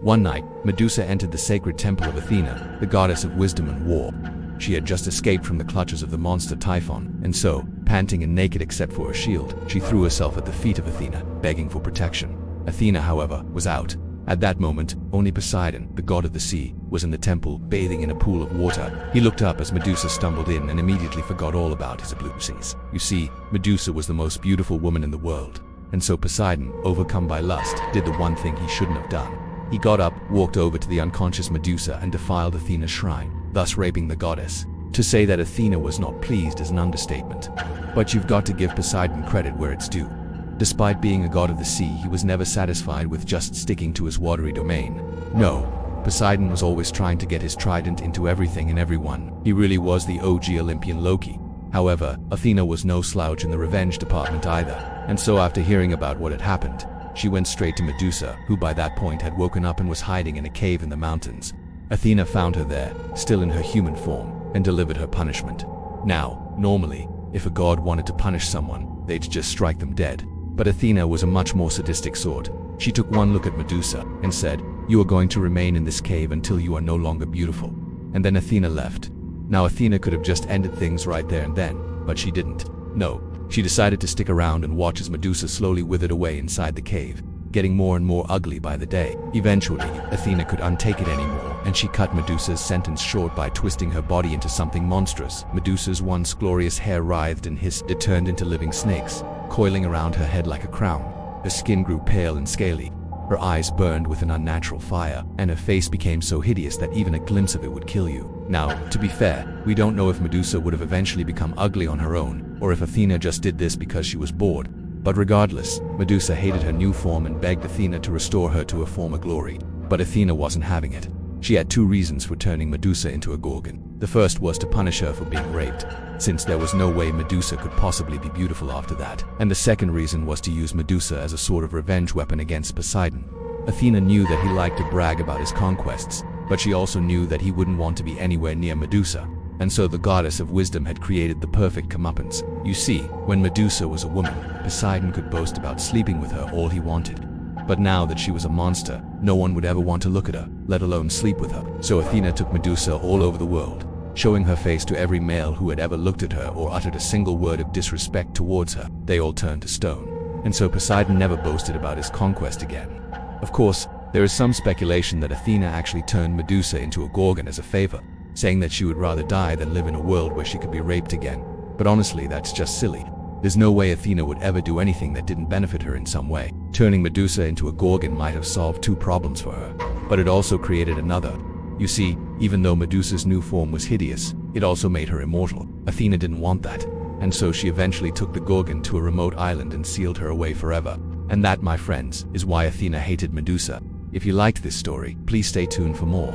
One night, Medusa entered the sacred temple of Athena, the goddess of wisdom and war. She had just escaped from the clutches of the monster Typhon, and so, panting and naked except for her shield, she threw herself at the feet of Athena, begging for protection. Athena, however, was out. At that moment, only Poseidon, the god of the sea, was in the temple, bathing in a pool of water. He looked up as Medusa stumbled in and immediately forgot all about his ablutions. You see, Medusa was the most beautiful woman in the world, and so Poseidon, overcome by lust, did the one thing he shouldn't have done. He got up, walked over to the unconscious Medusa and defiled Athena's shrine, thus raping the goddess. To say that Athena was not pleased is an understatement. But you've got to give Poseidon credit where it's due. Despite being a god of the sea, he was never satisfied with just sticking to his watery domain. No, Poseidon was always trying to get his trident into everything and everyone. He really was the OG Olympian Loki. However, Athena was no slouch in the revenge department either, and so after hearing about what had happened, she went straight to Medusa, who by that point had woken up and was hiding in a cave in the mountains. Athena found her there, still in her human form, and delivered her punishment. Now, normally, if a god wanted to punish someone, they'd just strike them dead. But Athena was a much more sadistic sort. She took one look at Medusa and said, "You are going to remain in this cave until you are no longer beautiful." And then Athena left. Now Athena could have just ended things right there and then, but she didn't. No, she decided to stick around and watch as Medusa slowly withered away inside the cave, getting more and more ugly by the day. Eventually, Athena could untake it anymore, and she cut Medusa's sentence short by twisting her body into something monstrous. Medusa's once glorious hair writhed and hissed. It turned into living snakes, coiling around her head like a crown. Her skin grew pale and scaly. Her eyes burned with an unnatural fire, and her face became so hideous that even a glimpse of it would kill you. Now, to be fair, we don't know if Medusa would have eventually become ugly on her own, or if Athena just did this because she was bored. But regardless, Medusa hated her new form and begged Athena to restore her to her former glory. But Athena wasn't having it. She had two reasons for turning Medusa into a Gorgon. The first was to punish her for being raped, since there was no way Medusa could possibly be beautiful after that. And the second reason was to use Medusa as a sort of revenge weapon against Poseidon. Athena knew that he liked to brag about his conquests, but she also knew that he wouldn't want to be anywhere near Medusa. And so the goddess of wisdom had created the perfect comeuppance. You see, when Medusa was a woman, Poseidon could boast about sleeping with her all he wanted. But now that she was a monster, no one would ever want to look at her, let alone sleep with her. So Athena took Medusa all over the world, showing her face to every male who had ever looked at her or uttered a single word of disrespect towards her. They all turned to stone. And so Poseidon never boasted about his conquest again. Of course, there is some speculation that Athena actually turned Medusa into a Gorgon as a favor, saying that she would rather die than live in a world where she could be raped again. But honestly, that's just silly. There's no way Athena would ever do anything that didn't benefit her in some way. Turning Medusa into a Gorgon might have solved two problems for her, but it also created another. You see, even though Medusa's new form was hideous, it also made her immortal. Athena didn't want that, and so she eventually took the Gorgon to a remote island and sealed her away forever. And that, my friends, is why Athena hated Medusa. If you liked this story, please stay tuned for more.